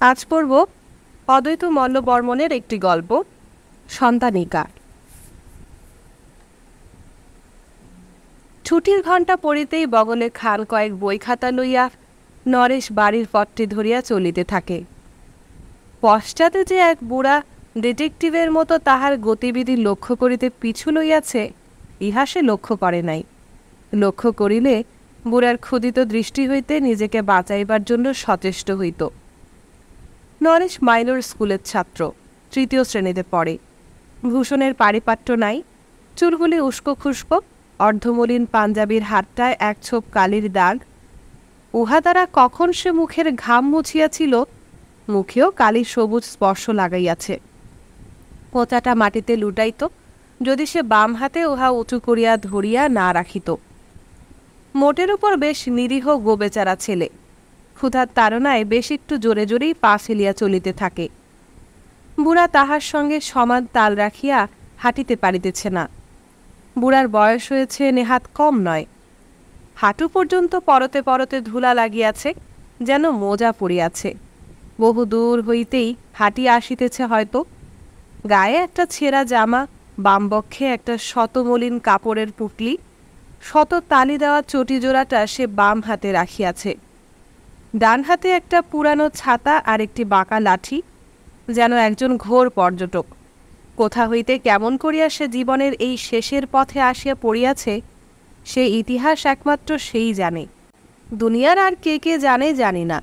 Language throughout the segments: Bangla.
আজ পড়ব অদ্বৈত মল্লবর্মণের একটি গল্প, সন্তানিকা। ছুটির ঘণ্টা পড়িতেই বগলে খান কয়েক বই খাতা লইয়া নরেশ বাড়ির পথটি ধরিয়া চলিতে থাকে। পশ্চাতে যে এক বুড়া ডিটেকটিভের মতো তাহার গতিবিধি লক্ষ্য করিতে পিছু লইয়াছে, ইহা সে লক্ষ্য করে নাই। লক্ষ্য করিলে বুড়ার ক্ষুধিত দৃষ্টি হইতে নিজেকে বাঁচাইবার জন্য সচেষ্ট হইত। নরেশ মাইনর স্কুলের ছাত্র, তৃতীয় শ্রেণীতে পড়ে। ভূষণের পারিপাট্য নাই, চুলগুলি উস্কো খুস্কো, অর্ধমলিন পাঞ্জাবির হাতটায় এক ছোপ কালির দাগ। উহা দ্বারা কখন সে মুখের ঘাম মুছিয়াছিল, মুখেও কালির সবুজ স্পর্শ লাগাইয়াছে। পোঁচাটা মাটিতে লুটাইত যদি সে বাম হাতে উহা উঁচু করিয়া ধরিয়া না রাখিত। মোটের উপর বেশ নিরীহ গোবেচারা ছেলে, ক্ষুধার তাড়নায় বেশ একটু জোরে জোরেই পা ফেলিয়া চলিতে থাকে। বুড়া তাহার সঙ্গে সমান তাল রাখিয়া হাঁটিতে পারিতেছে না। বুড়ার বয়স হয়েছে নেহাত কম নয়। হাঁটু পর্যন্ত পরতে পরতে ধুলা লাগিয়াছে, যেন মোজা পড়িয়াছে। বহু দূর হইতেই হাঁটিয়া আসিতেছে হয়তো। গায়ে একটা ছেঁড়া জামা, বামবক্ষে একটা শতমলিন কাপড়ের পুটলি, শত তালি দেওয়া চটি জোড়াটা সে বাম হাতে রাখিয়াছে। ডান হাতে একটা পুরানো ছাতা আর একটি বাঁকা লাঠি, যেন একজন ঘোর পর্যটক। কোথা হইতে কেমন করিয়া সে জীবনের এই শেষের পথে আসিয়া পড়িয়াছে, সে ইতিহাস একমাত্র সেই জানে। দুনিয়ার আর কে কে জানে জানি না।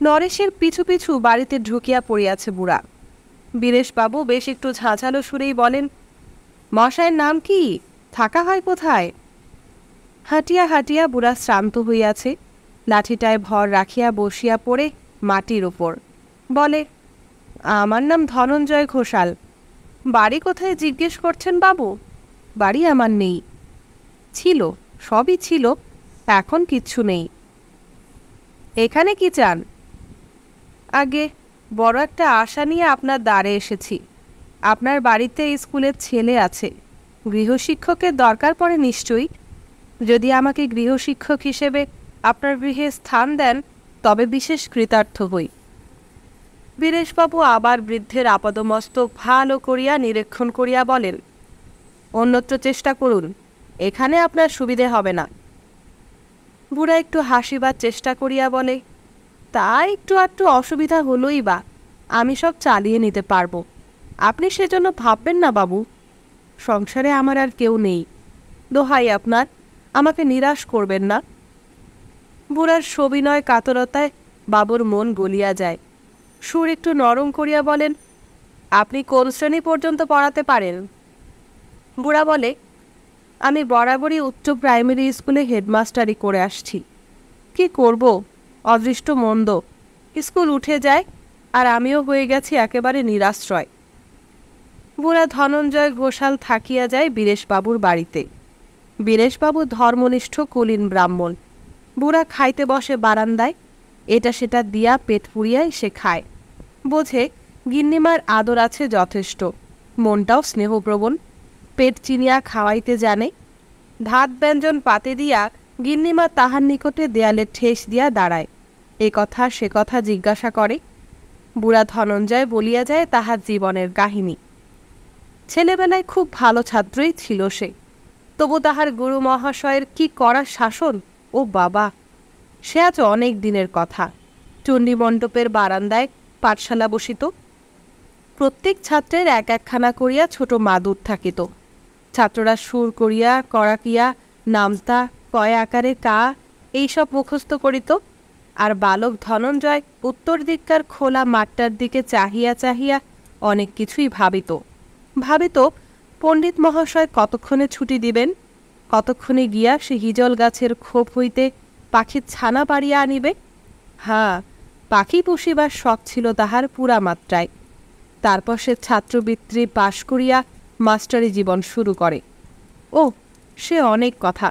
নরেশের পিছু পিছু বাড়িতে ঢুকিয়া পড়িয়াছে বুড়া। বীরেশবাবু বেশ একটু ঝাঁঝালো সুরেই বলেন, মশাইয়ের নাম কি? থাকা হয় কোথায়? হাঁটিয়া হাঁটিয়া বুড়া শ্রান্ত হইয়াছে। লাঠিটায় ভর রাখিয়া বসিয়া পড়ে মাটির ওপর বলে, আমার নাম ধনঞ্জয় ঘোষাল। বাড়ি কোথায় জিজ্ঞেস করছেন বাবু? বাড়ি আমার নেই। ছিল, সবই ছিল, এখন কিচ্ছু নেই। এখানে কি চান? আগে বড় একটা আশা নিয়ে আপনার দ্বারে এসেছি। আপনার বাড়িতে স্কুলের ছেলে আছে, গৃহশিক্ষকের দরকার পড়ে নিশ্চয়ই। যদি আমাকে গৃহশিক্ষক হিসেবে আপনার গৃহে স্থান দেন, তবে বিশেষ কৃতার্থ হই। বীরেশবাবু আবার বৃদ্ধের আপাদমস্তক ভালো করিয়া নিরীক্ষণ করিয়া বলেন, অন্যত্র চেষ্টা করুন, এখানে আপনার সুবিধে হবে না। বুড়া একটু হাসিবার চেষ্টা করিয়া বলে, তা একটু আধটু অসুবিধা হলোই বা, আমি সব চালিয়ে নিতে পারবো। আপনি সেজন্য ভাববেন না বাবু। সংসারে আমার আর কেউ নেই। দোহাই আপনার, আমাকে নিরাশ করবেন না। বুড়ার সবিনয় কাতরতায় বাবুর মন গলিয়া যায়। সুর একটু নরম করিয়া বলেন, আপনি কোন শ্রেণী পর্যন্ত পড়াতে পারেন? বুড়া বলে, আমি বরাবরই উচ্চ প্রাইমারি স্কুলে হেডমাস্টারি করে আসছি। কি করব, অদৃষ্ট মন্দ, স্কুল উঠে যায় আর আমিও হয়ে গেছি একেবারে নিরাশ্রয়। বুড়া ধনঞ্জয় ঘোষাল থাকিয়া যায় বীরেশবাবুর বাড়িতে। বীরেশবাবু ধর্মনিষ্ঠ কুলীন ব্রাহ্মণ। বুড়া খাইতে বসে বারান্দায়, এটা সেটা দিয়া পেট পুড়িয়াই সে খায়। বোঝে গিন্নিমার আদর আছে যথেষ্ট, মনটাও স্নেহপ্রবণ। পেট চিনিয়া খাওয়াইতে জানে। ধাত ব্যঞ্জন পাতে দিয়া গিন্নিমা তাহার নিকটে দেয়ালে ঠেস দিয়া দাঁড়ায়, এ কথা সে কথা জিজ্ঞাসা করে। বুড়া ধনঞ্জয় বলিয়া যায় তাহার জীবনের কাহিনী। ছেলেবেলায় খুব ভালো ছাত্রই ছিল সে, তবু তাহার গুরু মহাশয়ের কি কড়া শাসন! ও বাবা, সে আজ অনেক দিনের কথা। চণ্ডীমণ্ডপের বারান্দায় পাঠশালা বসিত। প্রত্যেক ছাত্রের এক একখানা করিয়া ছোট মাদুর থাকিত। ছাত্ররা সুর করিয়া করাকিয়া, নামতা, কয় আকারে কা এইসব মুখস্থ করিত। আর বালক ধনঞ্জয় উত্তর দিককার খোলা মাঠটার দিকে চাহিয়া চাহিয়া অনেক কিছুই ভাবিত। পণ্ডিত মহাশয় কতক্ষণে ছুটি দিবেন, কতক্ষণে গিয়া সে হিজল গাছের খোপ হইতে পাখির ছানা পাড়িয়া আনিবে। হ্যাঁ, পাখি পুষিবার শখ ছিল তাহার পুরা মাত্রায়। তারপর সে ছাত্রবৃত্তি পাশ করিয়া মাস্টারি জীবন শুরু করে। ও, সে অনেক কথা।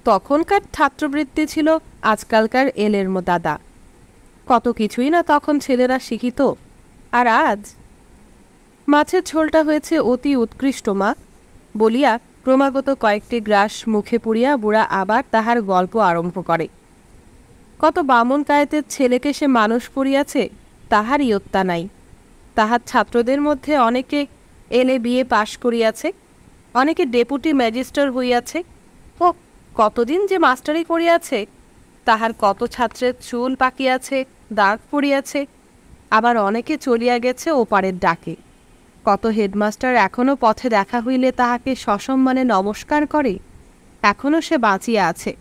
তখনকার ছাত্রবৃত্তি ছিল আজকালকার এলের দাদা। কত কিছুই না তখন ছেলেরা শিখিত। আর আজ মাছের ঝোলটা হয়েছে অতি উৎকৃষ্ট মা বলিয়া ক্রমাগত কয়েকটি গ্রাস মুখে পুড়িয়া বুড়া আবার তাহার গল্প আরম্ভ করে। কত বামন কায়েতের ছেলেকে সে মানুষ করিয়াছে, তাহার ইয়ত্তা নাই। তাহার ছাত্রদের মধ্যে অনেকে এলে বিয়ে পাশ করিয়াছে, অনেকে ডেপুটি ম্যাজিস্ট্রার হইয়াছে, ও কতদিন যে মাস্টারি করিয়াছে। তাহার কত ছাত্রের চুল পাকিয়াছে, দাগ পড়িয়াছে, আবার অনেকে চলিয়া গেছে ওপারের ডাকে। কত হেডমাস্টার এখনও পথে দেখা হইলে তাহাকে সসম্মানে নমস্কার করে। এখনও সে বাঁচিয়া আছে,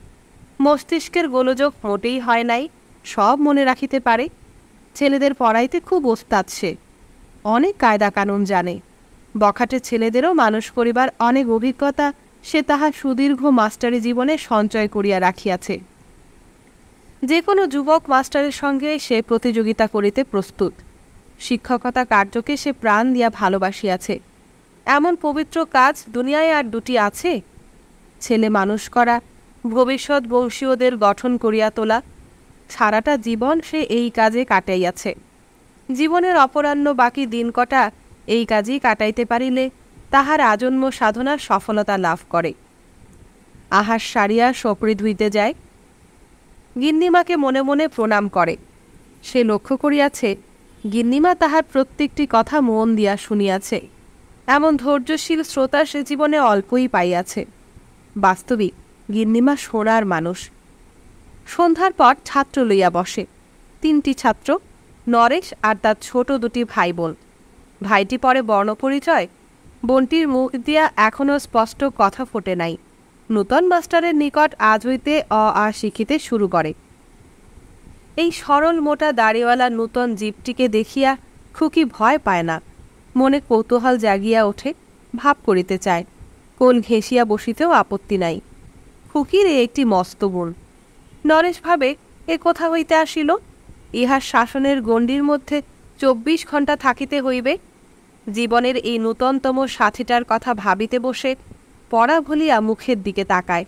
মস্তিষ্কের গোলযোগ মোটেই হয় নাই, সব মনে রাখিতে পারে। ছেলেদের পড়াইতে খুব ওস্তাদ সে, অনেক কায়দা কানুন জানে। বখাটে ছেলেদেরও মানুষ করিবার অনেক অভিজ্ঞতা সে তাহার সুদীর্ঘ মাস্টারি জীবনে সঞ্চয় করিয়া রাখিয়াছে। যে কোনো যুবক মাস্টারের সঙ্গে সে প্রতিযোগিতা করিতে প্রস্তুত। শিক্ষকতা কার্যকে সে প্রাণ দিয়া ভালোবাসিয়াছে। এমন পবিত্র কাজ দুনিয়ায় আর দুটি আছে? ছেলে মানুষ করা, ভবিষ্যৎ বংশীয়দের গঠন করিয়া তোলা। সারাটা জীবন সে এই কাজে কাটাইয়াছে। জীবনের অপরাহ্ন বাকি দিন কটা এই কাজেই কাটাইতে পারিলে তাহার আজন্ম সাধনার সফলতা লাভ করে। আহার সারিয়া সপরি ধুইতে যায়, গিন্নিমাকে মনে মনে প্রণাম করে। সে লক্ষ্য করিয়াছে গিন্নিমা তাহার প্রত্যেকটি কথা মন দিয়া শুনিয়াছে। এমন ধৈর্যশীল শ্রোতা সে জীবনে অল্পই পাইয়াছে। বাস্তবিক গিন্নিমা সোনার মানুষ। সন্ধ্যার পর ছাত্র লইয়া বসে। 3টি ছাত্র, নরেশ আর তার ছোট 2টি ভাই বোন। ভাইটি পরে বর্ণপরিচয়, বোনটির মুখ দিয়া এখনও স্পষ্ট কথা ফোটে নাই। নূতন মাস্টারের নিকট আজ হইতে অ আ শিখিতে শুরু করে। এই সরল মোটা দাড়িওয়ালা নূতন জীবটিকে দেখিয়া খুকি ভয় পায় না, মনে কৌতূহল জাগিয়া ওঠে, ভাব করিতে চায়। কোল ঘেঁষিয়া বসিতেও আপত্তি নাই। খুকির একটি মস্ত গুণ। নরেশ ভাবে এ কোথা হইতে আসিল? ইহার শাসনের গণ্ডির মধ্যে 24 ঘণ্টা থাকিতে হইবে। জীবনের এই নূতনতম সাথীটার কথা ভাবিতে বসে পড়া ভুলিয়া মুখের দিকে তাকায়,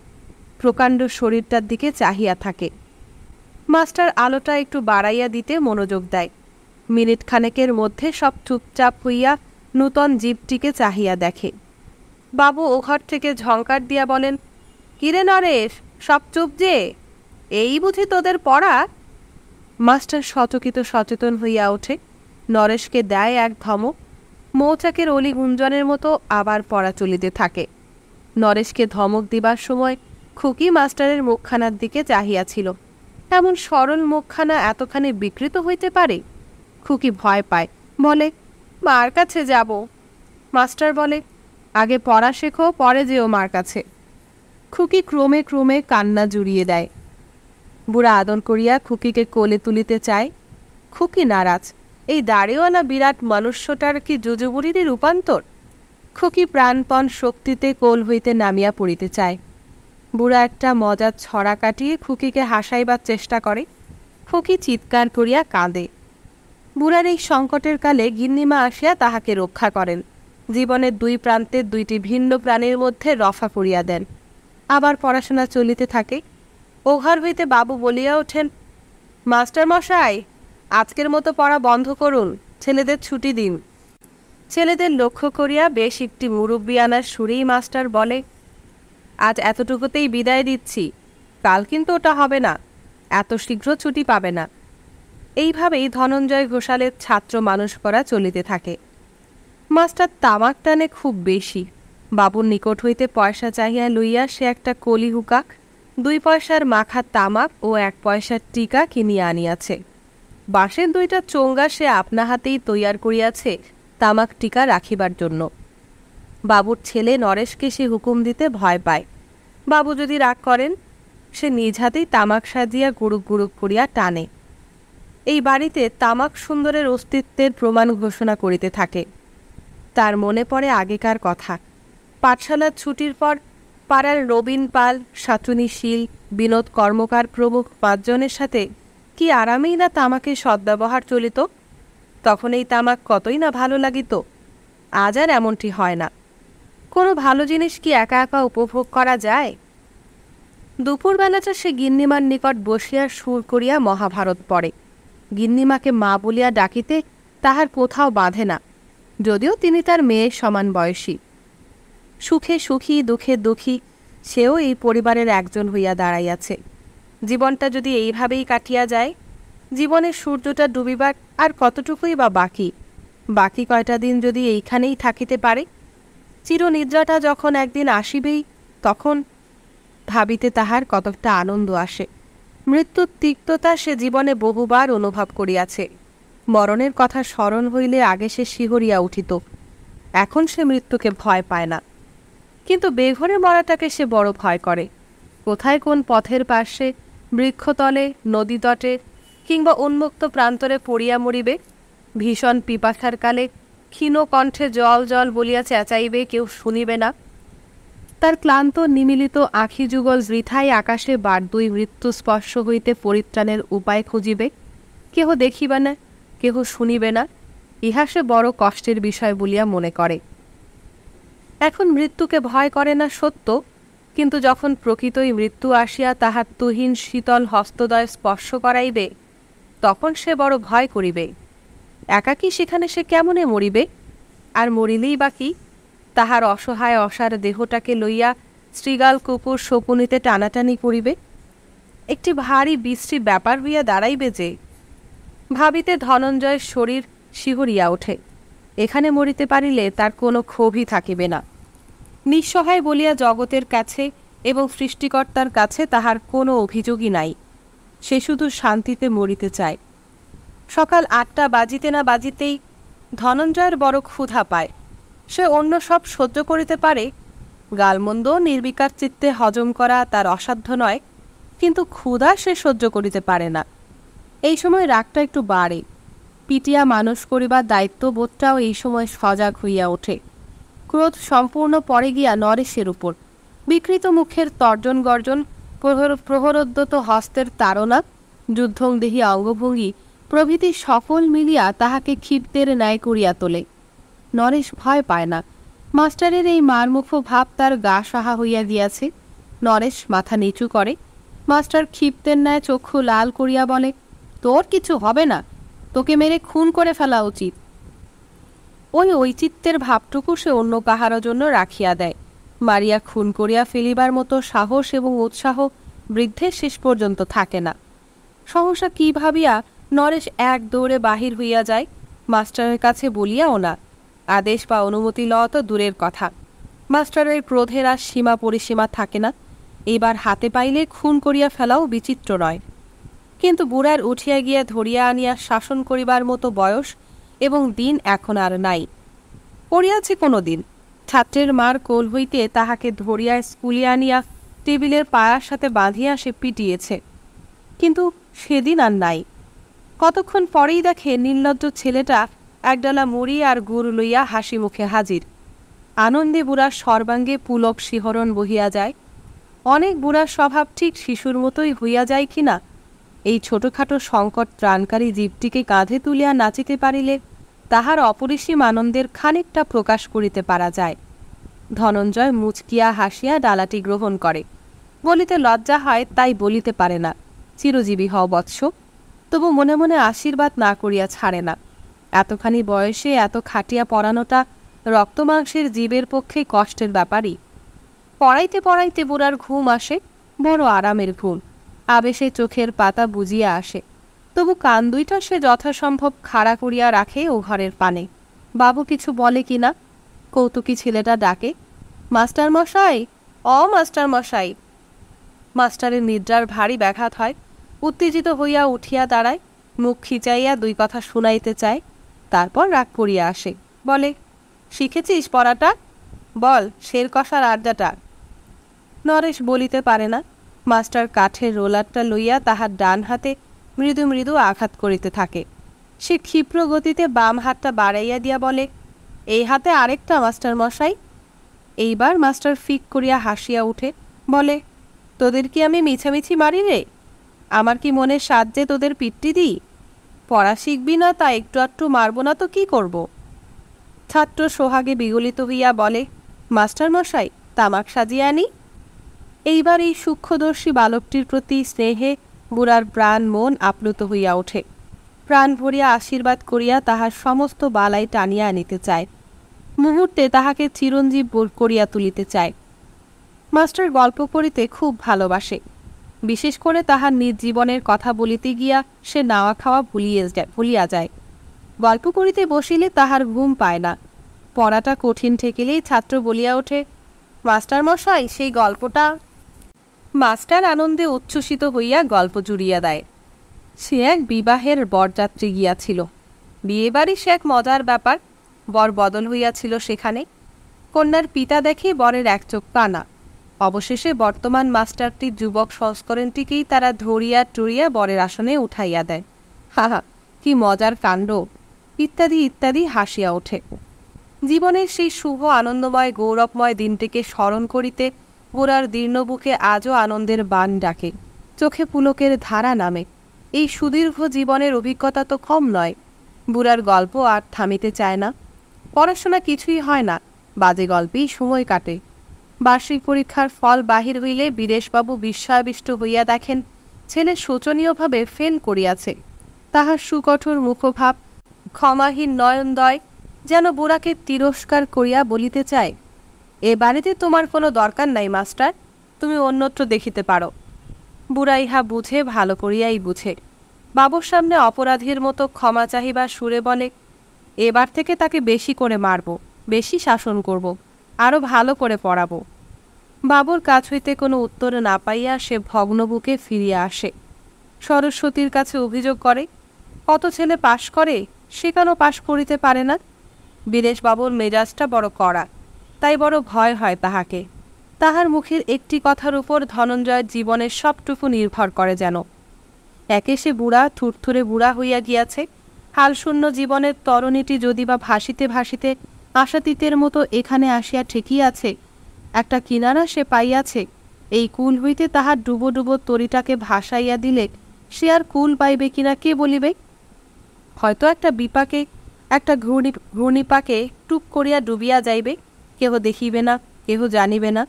প্রকাণ্ড শরীরটার দিকে চাহিয়া থাকে। মাস্টার আলোটা একটু বাড়াইয়া দিতে মনোযোগ দেয়। মিনিট খানেকের মধ্যে সব চুপচাপ হইয়া নূতন জীবটিকে চাহিয়া দেখে। বাবু ও ঘর থেকে ঝঙ্কার দিয়া বলেন, কিরে নরেশ, সব চুপ যে, এই বুঝি তোদের পড়া? মাস্টার সচকিত সচেতন হইয়া ওঠে, নরেশকে দেয় এক ধমক। মৌচাকের অলি গুঞ্জনের মতো আবার পড়া চলিতে থাকে। নরেশকে ধমক দিবার সময় খুকি মাস্টারের মুখখানার দিকে চাহিয়াছিল। এমন সরল মুখখানা এতখানি বিকৃত হইতে পারে? খুকি ভয় পায়, বলে, মার কাছে যাব। মাস্টার বলে, আগে পড়া শেখো, পরে যেও মার কাছে। খুকি ক্রমে ক্রমে কান্না জুড়িয়ে দেয়। বুড়া আদর করিয়া খুকিকে কোলে তুলিতে চায়। খুকি নারাজ। এই দাড়িওয়ালা বিরাট মনুষ্যটার কি জুজুবুড়িরই রূপান্তর? খুকি প্রাণপণ শক্তিতে কোল হইতে নামিয়া পড়িতে চায়। বুড়া একটা মজার ছড়া কাটিয়ে খুকিকে হাসাইবার চেষ্টা করে। খুকি চিৎকার করিয়া কাঁদে। বুড়ার এই সংকটের কালে গিন্নিমা আসিয়া তাহাকে রক্ষা করেন। জীবনের 2 প্রান্তের 2টি ভিন্ন প্রাণীর মধ্যে রফা করিয়া দেন। আবার পড়াশোনা চলিতে থাকে। ও ঘর হইতে বাবু বলিয়া ওঠেন, মাস্টার মশাই, আজকের মতো পড়া বন্ধ করুন, ছেলেদের ছুটি দিন। ছেলেদের লক্ষ্য করিয়া বেশ একটি মুরব্বিয়ানার সুরেই মাস্টার বলে, আজ এতটুকুতেই বিদায় দিচ্ছি, কাল কিন্তু ওটা হবে না, এত শীঘ্র ছুটি পাবে না। এইভাবেই ধনঞ্জয় ঘোষালের ছাত্র মানুষ করা চলিতে থাকে। মাস্টার তামাক টানে খুব বেশি। বাবুর নিকট হইতে পয়সা চাহিয়া লইয়া সে একটা কলি হুকাক, 2 পয়সার মাখা তামাক ও 1 পয়সার টিকা কিনিয়া আনিয়াছে। বাঁশের 2টা চোঙ্গা সে আপনা হাতেই তৈয়ার করিয়াছে তামাক টিকা রাখিবার জন্য। বাবুর ছেলে নরেশকে সে হুকুম দিতে ভয় পায়। বাবু যদি রাগ করেন, সে নিজ হাতেই তামাক সাজিয়া গুড়ুক গুড়ুক করিয়া টানে। এই বাড়িতে তামাক সুন্দরের অস্তিত্বের প্রমাণ ঘোষণা করিতে থাকে। তার মনে পড়ে আগেকার কথা। পাঠশালার ছুটির পর পাড়ার রবিন পাল, সাতুনি শীল, বিনোদ কর্মকার প্রমুখ 5 জনের সাথে কি আরামেই না তামাকের সদ্ব্যবহার চলিত। তখন এই তামাক কতই না ভালো লাগিত। আজ আর এমনটি হয় না। কোনো ভালো জিনিস কি একা একা উপভোগ করা যায়? দুপুরবেলাটা সে গিন্নিমার নিকট বসিয়া সুর করিয়া মহাভারত পড়ে। গিন্নিমাকে মা বলিয়া ডাকিতে তাহার কোথাও বাঁধে না, যদিও তিনি তার মেয়ের সমান বয়সী। সুখে সুখী, দুঃখে দুঃখী, সেও এই পরিবারের একজন হইয়া দাঁড়াইয়াছে। জীবনটা যদি এইভাবেই কাটিয়া যায়, জীবনের সূর্যটা ডুবিবার আর কতটুকুই বা বাকি, বাকি কয়টা দিন যদি এইখানেই থাকিতে পারে, চিরনিদ্রাটা যখন একদিন আসিবেই, তখন ভাবিতে তাহার কতকটা আনন্দ আসে। মৃত্যুর তিক্ততা সে জীবনে বহুবার অনুভব করিয়াছে। মরণের কথা স্মরণ হইলে আগে সে শিহরিয়া উঠিত, এখন সে মৃত্যুকে ভয় পায় না। কিন্তু বেঘরে মরাটাকে সে বড় ভয় করে। কোথায় কোন পথের পাশে, বৃক্ষতলে, নদীতটে কিংবা উন্মুক্ত প্রান্তরে পড়িয়া মরিবে, ভীষণ পিপাসার কালে ক্ষীণ কণ্ঠে জল জল বলিয়া চেঁচাইবে, কেউ শুনিবে না। তার ক্লান্ত নিমিলিত আঁখি যুগল বৃথাই আকাশে বারদুই মৃত্যু স্পর্শ হইতে পরিত্রাণের উপায় খুঁজিবে, কেহ দেখিবে না, কেহ শুনিবে না। ইহা সে বড় কষ্টের বিষয় বলিয়া মনে করে। এখন মৃত্যুকে ভয় করে না সত্য, কিন্তু যখন প্রকৃতই মৃত্যু আসিয়া তাহার তুহিন শীতল হস্তদয় স্পর্শ করাইবে, তখন সে বড় ভয় করিবে। একাকী সেখানে সে কেমনে মরিবে? আর মরিলেই বা কি? তাহার অসহায় অসার দেহটাকে লইয়া শৃগাল কুকুর শকুনিতে টানাটানি করিবে। একটি ভারী বিশ্রী ব্যাপার হইয়া দাঁড়াইবে যে। ভাবিতে ধনঞ্জয়ের শরীর শিহরিয়া ওঠে। এখানে মরিতে পারিলে তার কোনো ক্ষোভই থাকিবে না। নিঃসহায় বলিয়া জগতের কাছে এবং সৃষ্টিকর্তার কাছে তাহার কোনো অভিযোগই নাই। সে শুধু শান্তিতে মরিতে চায়। সকাল 8টা বাজিতে না বাজিতেই ধনঞ্জয়ের বড় ক্ষুধা পায়। সে অন্য সব সহ্য করিতে পারে, গালমন্দ নির্বিকার চিত্তে হজম করা তার অসাধ্য নয়, কিন্তু ক্ষুধা সে সহ্য করিতে পারে না। এই সময় রাগটা একটু বাড়ে। পিটিয়া মানুষ করিবার দায়িত্ববোধটাও এই সময় সজাগ হইয়া ওঠে। ক্রোধ সম্পূর্ণ পড়ে গিয়া নরেশের উপর। বিকৃত মুখের তর্জন গর্জন, প্রহরোদ্যত হস্তের তাড়না, যুদ্ধংদেহী অঙ্গভঙ্গি প্রভৃতি সকল মিলিয়া তাহাকে ক্ষিপ্তের ন্যায় করিয়া তোলে। নরেশ ভয় পায় না। মাস্টারের এই মারমুখ ভাব তার গা সাহা হইয়া গিয়াছে। নরেশ মাথা নিচু করে। মাস্টার ক্ষিপ্তের ন্যায় চক্ষু লাল করিয়া বলে, তোর কিছু হবে না, তোকে মেরে খুন করে ফেলা উচিত। ওই ঔচিত্যের ভাবটুকু সে অন্য কাহারও জন্য রাখিয়া দেয়। মারিয়া খুন করিয়া ফেলিবার মতো সাহস এবং উৎসাহ বৃদ্ধের শেষ পর্যন্ত থাকে না। সহসা কি ভাবিয়া নরেশ এক দৌড়ে বাহির হইয়া যায়, মাস্টারের কাছে বলিয়াও না। আদেশ বা অনুমতি লওয়া তো দূরের কথা। মাস্টারের ক্রোধের আর সীমা পরিসীমা থাকে না। এবার হাতে পাইলে খুন করিয়া ফেলাও বিচিত্র নয়। কিন্তু বুড়ার উঠিয়া গিয়া ধরিয়া আনিয়া শাসন করিবার মতো বয়স এবং দিন এখন আর নাই। পড়িয়াছে কোনো দিন ছাত্রের মার কোল হইতে তাহাকে ধরিয়া স্কুলে আনিয়া টেবিলের পায়ার সাথে বাঁধিয়া সে পিটিয়েছে, কিন্তু সেদিন আর নাই। কতক্ষণ পরেই দেখে নির্লজ্জ ছেলেটা একডালা মুড়ি আর গুড় লইয়া হাসি মুখে হাজির। আনন্দে বুড়ার সর্বাঙ্গে পুলক শিহরণ বহিয়া যায়। অনেক বুড়ার স্বভাব ঠিক শিশুর মতোই হইয়া যায় কিনা, এই ছোটখাটো সংকট ত্রাণকারী জীবটিকে কাঁধে তুলিয়া নাচিতে পারিলে তাহার অপরিসীম আনন্দের খানিকটা প্রকাশ করিতে পারা যায়। ধনঞ্জয় মুচকিয়া হাসিয়া ডালাটি গ্রহণ করে। বলিতে লজ্জা হয়, তাই বলিতে পারে না, চিরজীবী হও বৎস। তবু মনে মনে আশীর্বাদ না করিয়া ছাড়ে না। এতখানি বয়সে এত খাটিয়া পড়ানোটা রক্তমাংসের জীবের পক্ষে কষ্টের ব্যাপারই। পড়াইতে পড়াইতে বুড়ার ঘুম আসে, বড় আরামের ঘুম। আবেশে চোখের পাতা বুজিয়া আসে। তবু কান দুইটা সে যথাসম্ভব খাড়া করিয়া রাখে ও ঘরের পানে। বাবু কিছু বলে কিনা, কৌতুকী ছেলেটা ডাকে, মাস্টার মশাই, মাস্টার মশাই। মাস্টারের নিদ্রার ভারী ব্যাঘাত হয়। উত্তেজিত হইয়া উঠিয়া দাঁড়ায়, মুখ খিচাইয়া দুই কথা শুনাইতে চায়, তারপর রাগ করিয়া আসে। বলে, শিখেছিস পড়াটা? বল শের কষার আড্ডাটা। নরেশ বলিতে পারে না। মাস্টার কাঠের রোলারটা লইয়া তাহার ডান হাতে মৃদু মৃদু আঘাত করিতে থাকে। সে ক্ষিপ্র গতিতে বাম হাতটা বাড়াইয়া দিয়া বলে, এই হাতে আরেকটা মাস্টার মশাই। এইবার মাস্টার ফিক করিয়া হাসিয়া উঠে, বলে, তোদের কি আমি মিছামিছি মারি রে? আমার কি মনে সাহায্যে তোদের পিট্টি দিই? পড়া শিখবি না তা একটু আধটু মারব না তো কি করব? ছাত্র সোহাগে বিগলিত হইয়া বলে, মাস্টার মশাই, তামাক সাজিয়ে আনি। এইবার এই সূক্ষ্মদর্শী বালকটির প্রতি স্নেহে বুড়ার প্রাণ মন আপ্লুত হইয়া ওঠে। প্রাণ ভরিয়া আশীর্বাদ করিয়া তাহার সমস্ত বালাই টানিয়া আনিতে চায়। মুহূর্তে তাহাকে চিরঞ্জীব করিয়া তুলিতে চায়। মাস্টার গল্প করিতে খুব ভালোবাসে। বিশেষ করে তাহার নিজ জীবনের কথা বলিতে গিয়া সে নাওয়া খাওয়া ভুলিয়া যায়। গল্প করিতে বসিলে তাহার ঘুম পায় না। পড়াটা কঠিন ঠেকিলেই ছাত্র বলিয়া ওঠে, মাস্টার মশাই সেই গল্পটা। মাস্টার আনন্দে উচ্ছ্বসিত হইয়া গল্প জুড়িয়া দেয়। সে এক বিবাহের বরযাত্রী গিয়াছিল। বিয়েবাড়ি সে এক মজার ব্যাপার। বর বদল হইয়াছিল সেখানে। কন্যার পিতা দেখে বরের এক চোখ কানা। অবশেষে বর্তমান মাস্টারটির যুবক সংস্করণটিকেই তারা ধরিয়া টরিয়া বরের আসনে উঠাইয়া দেয়। হা হা, কি মজার কাণ্ড! ইত্যাদি ইত্যাদি হাসিয়া ওঠে। জীবনের সেই শুভ আনন্দময় গৌরবময় দিনটিকে স্মরণ করিতে বুড়ার দীর্ণ বুকে আজও আনন্দের বাণ ডাকে, চোখে পুলকের ধারা নামে। এই সুদীর্ঘ জীবনের অভিজ্ঞতা তো কম নয়। বুড়ার গল্প আর থামিতে চায় না। পড়াশোনা কিছুই হয় না, বাজে গল্পেই সময় কাটে। বার্ষিক পরীক্ষার ফল বাহির হইলে বীরেশবাবু বিস্ময়াবিষ্ট হইয়া দেখেন ছেলে শোচনীয়ভাবে ফেল করিয়াছে। তাহার সুকঠোর মুখভাব, ক্ষমাহীন নয়নদয় যেন বুড়াকে তিরস্কার করিয়া বলিতে চায়, এ বাড়িতে তোমার কোনো দরকার নাই মাস্টার, তুমি অন্যত্র দেখিতে পারো। বুড়া ইহা বুঝে, ভালো করিয়াই বুঝে। বাবুর সামনে অপরাধীর মতো ক্ষমা চাহিবার সুরে বলে, এবার থেকে তাকে বেশি করে মারব, বেশি শাসন করব, আরও ভালো করে পড়াবো। বাবুর কাছ হইতে কোনো উত্তর না পাইয়া সে ভগ্নবুকে ফিরিয়া আসে। সরস্বতীর কাছে অভিযোগ করে, কত ছেলে পাশ করে, সে কেন পাশ করিতে পারে না? বীরেশবাবুর মেজাজটা বড় কড়া, তাই বড় ভয় হয় তাহাকে। তাহার মুখের একটি কথার উপর ধনঞ্জয়ের জীবনের সবটুকু নির্ভর করে যেন। একে সে বুড়া, থুরথুরে বুড়া হইয়া গিয়াছে। হালশূন্য জীবনের তরণীটি যদি বা ভাসিতে ভাসিতে আশাতীতের মতো এখানে আসিয়া ঠেকিয়াছে, একটা কিনারা সে পাইয়াছে। এই কুল হইতে তাহার ডুবো ডুবো তরিটাকে ভাসাইয়া দিলে সে আর কুল পাইবে কিনা কে বলিবে? হয়তো একটা বিপাকে, একটা ঘূর্ণিপাকে টুপ করিয়া ডুবিয়া যাইবে, কেহ দেখিবে না, কেহ জানিবে না।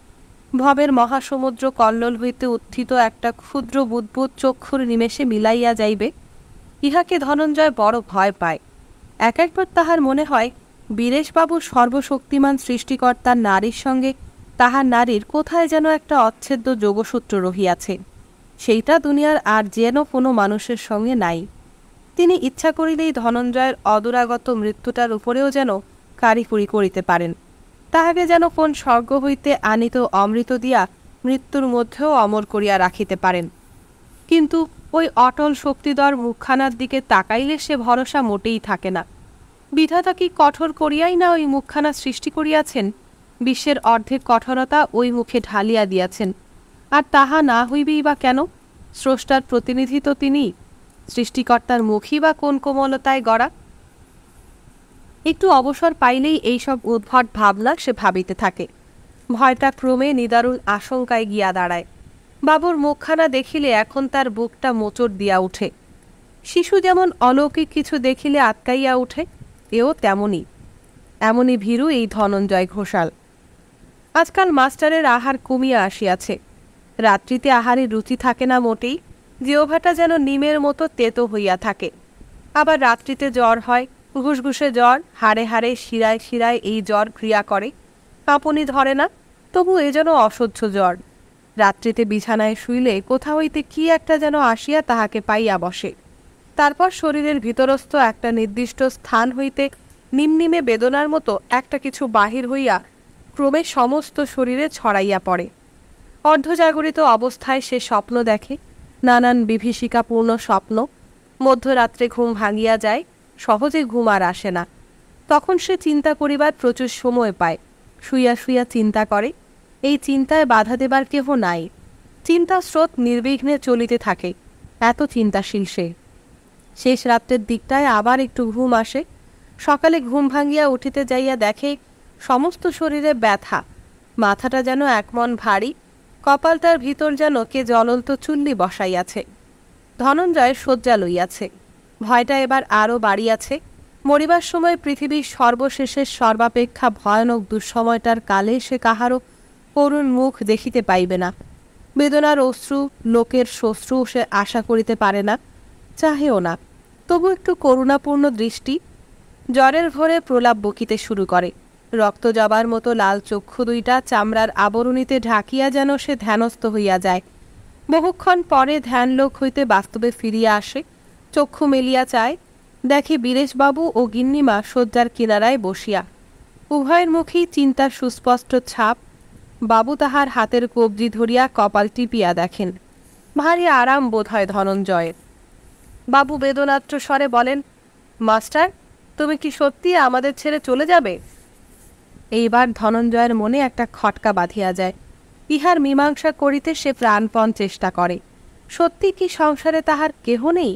ভবের মহাসমুদ্র কল্লোল হইতে উত্থিত একটা ক্ষুদ্র বুদ্বুদ চক্ষুর নিমেষে মিলাইয়া যাইবে। ইহাকে ধনঞ্জয় বড় ভয় পায়। এক একবার তাহার মনে হয় বীরেশবাবু সর্বশক্তিমান সৃষ্টিকর্তার নারীর সঙ্গে তাহার নারীর কোথায় যেন একটা অচ্ছেদ্য যোগসূত্র রহিয়াছে, সেইটা দুনিয়ার আর যেন কোনো মানুষের সঙ্গে নাই। তিনি ইচ্ছা করিলেই ধনঞ্জয়ের অদূরাগত মৃত্যুটার উপরেও যেন কারিকুরি করিতে পারেন। তাহাকে যেন কোন স্বর্গ হইতে আনিত অমৃত দিয়া মৃত্যুর মধ্যেও অমর করিয়া রাখিতে পারেন। কিন্তু ওই অটল শক্তিধর মুখখানার দিকে তাকাইলে সে ভরসা মোটেই থাকে না। বিধাতা কি কঠোর করিয়াই না ওই মুখখানা সৃষ্টি করিয়াছেন? বিশ্বের অর্ধেক কঠোরতা ওই মুখে ঢালিয়া দিয়াছেন। আর তাহা না হইবেই বা কেন? স্রষ্টার প্রতিনিধি তো তিনি। সৃষ্টিকর্তার মুখই বা কোন কোমলতায় গড়া? একটু অবসর পাইলেই এইসব উদ্ভট ভাবনা সে ভাবিতে থাকে। ভয়টা ক্রমে নিদারুণ আশঙ্কায় গিয়া দাঁড়ায়। বাবুর মুখখানা দেখিলে এখন তার বুকটা মোচড় দিয়া উঠে। শিশু যেমন অলৌকিক কিছু দেখিলে আটকাইয়া উঠে, এও এমনই ভীরু এই ধনঞ্জয় ঘোষাল। আজকাল মাস্টারের আহার কমিয়া আসিয়াছে। রাত্রিতে আহারে রুচি থাকে না মোটেই। জিহ্বাটা যেন নিমের মতো তেতো হইয়া থাকে। আবার রাত্রিতে জ্বর হয়, ঘুষঘুষে জ্বর, হাড়ে হাড়ে শিরায় শিরায় এই জ্বর ক্রিয়া করে। কাঁপুনি ধরে না, তবু এ যেন অসহ্য জ্বর। রাত্রিতে বিছানায় শুইলে কোথা হইতে কি একটা যেন আসিয়া তাহাকে পাইয়া বসে। তারপর শরীরের ভিতরস্থ একটা নির্দিষ্ট স্থান হইতে নিমনিমে বেদনার মতো একটা কিছু বাহির হইয়া ক্রমে সমস্ত শরীরে ছড়াইয়া পড়ে। অর্ধজাগরিত অবস্থায় সে স্বপ্ন দেখে, নানান বিভীষিকাপূর্ণ স্বপ্ন। মধ্যরাত্রে ঘুম ভাঙিয়া যায়, সহজে ঘুম আর আসে না। তখন সে চিন্তা করিবার প্রচুর সময় পায়। শুইয়া শুইয়া চিন্তা করে। এই চিন্তায় বাধা দেবার কেহ নাই। চিন্তা স্রোত নির্বিঘ্নে চলিতে থাকে, এত চিন্তাশীল সে। শেষ রাত্রের দিকটায় আবার একটু ঘুম আসে। সকালে ঘুম ভাঙিয়া উঠিতে যাইয়া দেখে সমস্ত শরীরে ব্যথা, মাথাটা যেন একমন ভারী, কপালটার ভিতর যেন কে জ্বলন্ত চুল্লি বসাইয়াছে। ধনঞ্জয় শয্যা লইয়াছে। ভয়টা এবার আরও বাড়িয়াছে। মরিবার সময় পৃথিবীর সর্বশেষের সর্বাপেক্ষা ভয়ানক দুঃসময়টার কালে সে কাহারও করুণ মুখ দেখিতে পাইবে না। বেদনার অশ্রু, লোকের শ্বশ্রু সে আশা করিতে পারে না, চাহেও না। তবু একটু করুণাপূর্ণ দৃষ্টি। জ্বরের ঘোরে প্রলাপ বকিতে শুরু করে। রক্ত জবার মতো লাল চক্ষু দুইটা চামড়ার আবরণীতে ঢাকিয়া যেন সে ধ্যানস্থ হইয়া যায়। বহুক্ষণ পরে ধ্যানলোক হইতে বাস্তবে ফিরিয়া আসে, চক্ষু মেলিয়া চায়, দেখে বীরেশবাবু ও গিন্নিমা শয্যার কিনারায় বসিয়া। উভয়ের মুখেই চিন্তার সুস্পষ্ট ছাপ। বাবু তাহার হাতের কবজি ধরিয়া কপাল টিপিয়া দেখেন। ভারী আরাম বোধ হয় ধনঞ্জয়ের। বাবু বেদনাত্র স্বরে বলেন, মাস্টার, তুমি কি সত্যি আমাদের ছেড়ে চলে যাবে? এইবার ধনঞ্জয়ের মনে একটা খটকা বাঁধিয়া যায়। ইহার মীমাংসা করিতে সে প্রাণপণ চেষ্টা করে। সত্যি কি সংসারে তাহার কেহ নেই?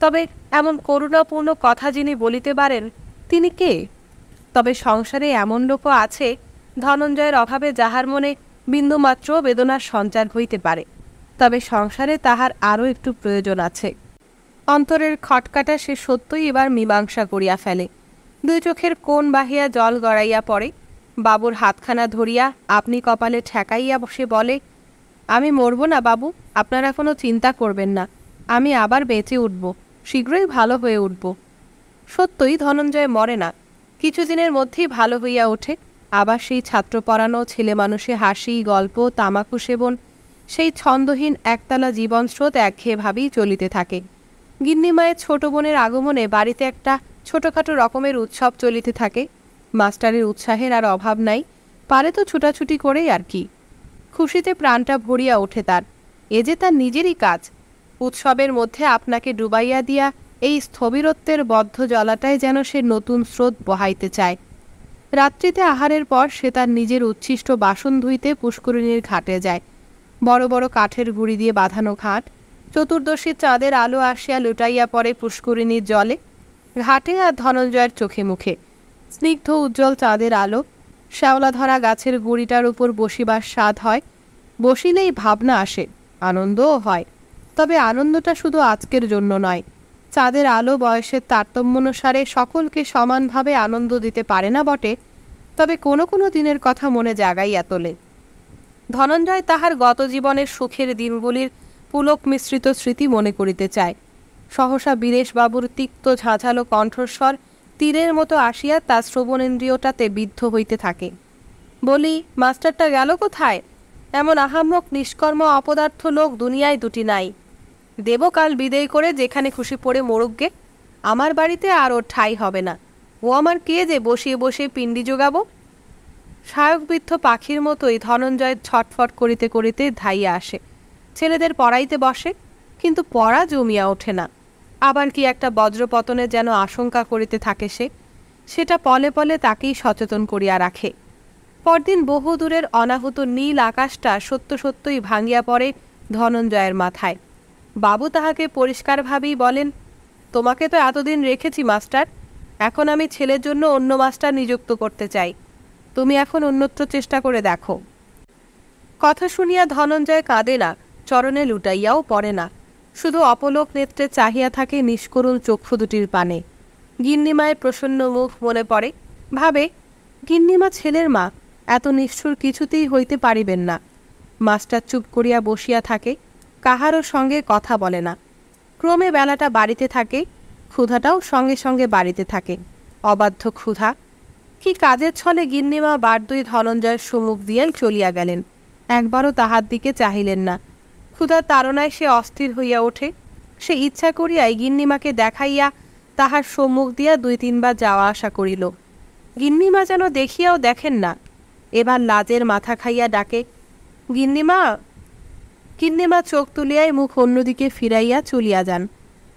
তবে এমন করুণাপূর্ণ কথা যিনি বলিতে পারেন, তিনি কে? তবে সংসারে এমন লোকও আছে ধনঞ্জয়ের অভাবে যাহার মনে বিন্দুমাত্র বেদনার সঞ্চার হইতে পারে। তবে সংসারে তাহার আরও একটু প্রয়োজন আছে। অন্তরের খটকাটা সে সত্যই এবার মীমাংসা করিয়া ফেলে। দুই চোখের কোণ বাহিয়া জল গড়াইয়া পড়ে। বাবুর হাতখানা ধরিয়া আপনি কপালে ঠেকাইয়া বসে বলে, আমি মরব না বাবু, আপনারা কোনো চিন্তা করবেন না, আমি আবার বেঁচে উঠব, শীঘ্রই ভালো হয়ে উঠব। সত্যই ধনঞ্জয় মরে না, কিছুদিনের মধ্যেই ভালো হইয়া ওঠে। আবার সেই ছাত্র পড়ানো, ছেলে মানুষে হাসি, গল্প, তামাকু সেবন, সেই ছন্দহীন একতলা জীবনস্রোত একঘেয়েভাবেই চলিতে থাকে। গিন্নিমায়ের ছোট বোনের আগমনে বাড়িতে একটা ছোটোখাটো রকমের উৎসব চলিতে থাকে। মাস্টারের উৎসাহের আর অভাব নাই, পারে তো ছুটাছুটি করেই আর কি। খুশিতে প্রাণটা ভরিয়া ওঠে তার। এ যে তার নিজেরই কাজ। উৎসবের মধ্যে আপনাকে ডুবাইয়া দিয়া এই স্থবিরত্বের বদ্ধ জলাটায় যেন সে নতুন স্রোত বহাইতে চায়। রাত্রিতে আহারের পর সে তার নিজের উচ্ছিষ্ট বাসন ধুইতে পুষ্করিণীর ঘাটে যায়। বড় বড় কাঠের গুঁড়ি দিয়ে বাঁধানো ঘাট। চতুর্দশী চাঁদের আলো আসিয়া লুটাইয়া পড়ে পুষ্করিণীর জলে। ঘাটে আর ধনঞ্জয়ের চোখে মুখে স্নিগ্ধ উজ্জ্বল চাঁদের আলো। শ্যাওলা ধরা গাছের গুঁড়িটার উপর বসিবার স্বাদ হয়। বসিলেই ভাবনা আসে, আনন্দও হয়। তবে আনন্দটা শুধু আজকের জন্য নয়। চাঁদের আলো বয়সের তারতম্যানুসারে সকলকে সমানভাবে আনন্দ দিতে পারে না বটে, তবে কোনো কোনো দিনের কথা মনে জাগাইয়া তোলে। ধনঞ্জয় তাহার গত জীবনের সুখের দিনগুলির পুলক মিশ্রিত স্মৃতি মনে করিতে চায়। সহসা বীরেশবাবুর তিক্ত ঝাঁঝালো কণ্ঠস্বর তীরের মতো আসিয়া তার শ্রবণেন্দ্রিয়টাতে বিদ্ধ হইতে থাকে। বলি, মাস্টারটা গেল কোথায়? এমন আহাম্মক নিষ্কর্ম অপদার্থ লোক দুনিয়ায় দুটি নাই। দেবকাল বিদেয় করে যেখানে খুশি পড়ে মরুকগে, আমার বাড়িতে আর ওর ঠাঁই হবে না। ও আমার কে যে বসিয়ে বসে পিণ্ডি জোগাবো? শায়কবৃদ্ধ পাখির মতোই ধনঞ্জয় ছটফট করিতে করিতে ধাইয়া আসে। ছেলেদের পড়াইতে বসে, কিন্তু পড়া জমিয়া ওঠে না। আবার কি একটা বজ্রপতনের যেন আশঙ্কা করিতে থাকে সে। সেটা পলে পলে তাকেই সচেতন করিয়া রাখে। পরদিন বহু দূরের অনাহুত নীল আকাশটা সত্য সত্যই ভাঙিয়া পড়ে ধনঞ্জয়ের মাথায়। বাবু তাহাকে পরিষ্কারভাবেই বলেন, তোমাকে তো এতদিন রেখেছি মাস্টার, এখন আমি ছেলের জন্য অন্য মাস্টার নিযুক্ত করতে চাই। তুমি এখন অন্যত্র চেষ্টা করে দেখো। কথা শুনিয়া ধনঞ্জয় কাঁদে না, চরণে লুটাইয়াও পড়ে না, শুধু অপলোক নেত্রে চাহিয়া থাকে নিষ্করুণ চক্ষু দুটির পানে। গিন্নিমায়ের প্রসন্ন মুখ মনে পড়ে। ভাবে, গিন্নিমা ছেলের মা, এত নিষ্ঠুর কিছুতেই হইতে পারিবেন না। মাস্টার চুপ করিয়া বসিয়া থাকে, কাহারও সঙ্গে কথা বলে না। ক্রমে বেলাটা বাড়িতে থাকে, ক্ষুধাটাও সঙ্গে সঙ্গে বাড়িতে থাকে। অবাধ্য ক্ষুধা। কি কাজের ছলে গিন্নিমা বারদুই ধনঞ্জয়ের সম্মুখ দিয়াই চলিয়া গেলেন, একবারও তাহার দিকে চাহিলেন না। ক্ষুধার তাড়নায় সে অস্থির হইয়া ওঠে। সে ইচ্ছা করিয়াই গিন্নিমাকে দেখাইয়া তাহার সম্মুখ দিয়া 2-3 বার যাওয়া আসা করিল। গিন্নিমা যেন দেখিয়াও দেখেন না। এবার লাজের মাথা খাইয়া ডাকে, গিন্নিমা। গিন্নিমা চোখ তুলিয়াই মুখ অন্যদিকে ফিরাইয়া চলিয়া যান।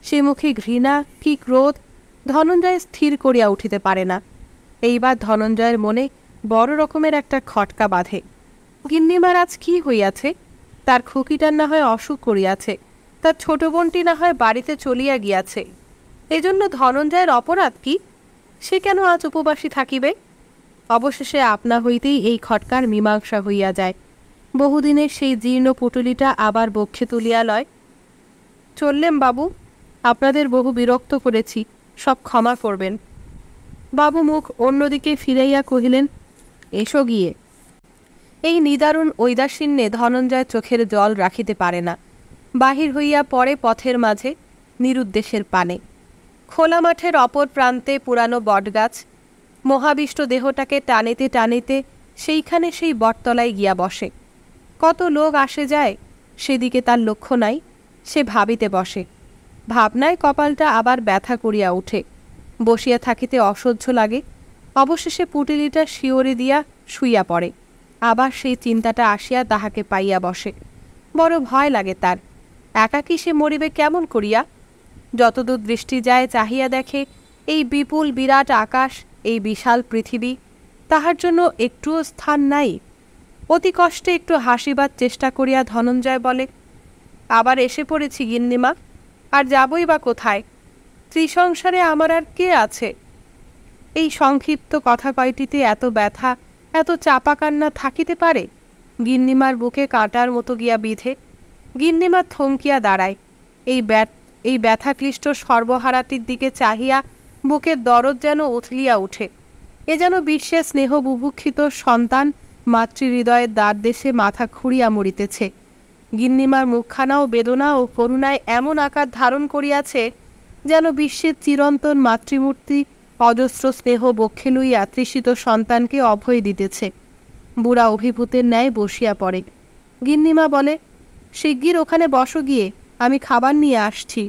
সে মুখে ঘৃণা কি ক্রোধ ধনঞ্জয় স্থির করিয়া উঠিতে পারে না। এইবার ধনঞ্জয়ের মনে বড় রকমের একটা খটকা বাঁধে। গিন্নিমার আজ কি হইয়াছে? তার খুকিটার না হয় অসুখ করিয়াছে, তার ছোট বোনটি না হয় বাড়িতে চলিয়া গিয়াছে। এজন্য ধনঞ্জয়ের অপরাধ কি? সে কেন আজ উপবাসী থাকিবে? অবশেষে আপনা হইতেই এই খটকার মীমাংসা হইয়া যায়। বহুদিনের সেই জীর্ণ পুটুলিটা আবার বক্ষে তুলিয়া লয়। চললেম বাবু, আপনাদের বহু বিরক্ত করেছি, সব ক্ষমা করবেন। বাবু মুখ অন্যদিকে ফিরাইয়া কহিলেন, এসো গিয়ে। এই নিদারুণ ঔদাসীন্যে ধনঞ্জয় চোখের জল রাখিতে পারে না। বাহির হইয়া পড়ে পথের মাঝে, নিরুদ্দেশের পানে। খোলা মাঠের অপর প্রান্তে পুরানো বটগাছ। মহাবিষ্ট দেহটাকে টানিতে টানিতে সেইখানে সেই বটতলায় গিয়া বসে। কত লোক আসে যায়, সেদিকে তার লক্ষ্য নাই। সে ভাবিতে বসে। ভাবনায় কপালটা আবার ব্যথা করিয়া উঠে। বসিয়া থাকিতে অসহ্য লাগে। অবশেষে পুঁটুলিটা শিওরে দিয়া শুইয়া পড়ে। আবার সেই চিন্তাটা আসিয়া তাহাকে পাইয়া বসে। বড় ভয় লাগে তার। একাকী সে মরিবে কেমন করিয়া? যতদূর দৃষ্টি যায় চাহিয়া দেখে এই বিপুল বিরাট আকাশ, এই বিশাল পৃথিবী, তাহার জন্য একটুও স্থান নাই। অতি কষ্টে একটু হাসিবার চেষ্টা করিয়া ধনঞ্জয় বলে, আবার এসে পড়েছি গিন্নিমা, আর যাবই বা কোথায়? ত্রিসংসারে আমার আর কে আছে? এই সংক্ষিপ্ত কথা কয়টিতে এত ব্যথা, এত চাপা কান্না থাকিতে পারে? গিন্নিমার বুকে কাঁটার মতো গিয়া বিঁধে। গিন্নিমা থমকিয়া দাঁড়ায়। এই ব্যথাক্লিষ্ট সর্বহারাটির দিকে চাহিয়া বুকের দরদ যেন উথলিয়া উঠে। এ যেন বিশ্বের স্নেহ বুভুক্ষিত সন্তান মাতৃহৃদয়ের দ্বারদেশে মাথা খুঁড়িয়া মরিতেছে। গিন্নিমার মুখখানাও বেদনা ও করুণায় এমন আকার ধারণ করিয়াছে যেন বিশ্বের চিরন্তন মাতৃমূর্তি অজস্র স্নেহ বক্ষে লইয়া তৃষিত সন্তানকে অভয় দিতেছে। বুড়া অভিভূতের ন্যায় বসিয়া পড়ে। গিন্নিমা বলে, শিগগির ওখানে বসো গিয়ে, আমি খাবার নিয়ে আসছি।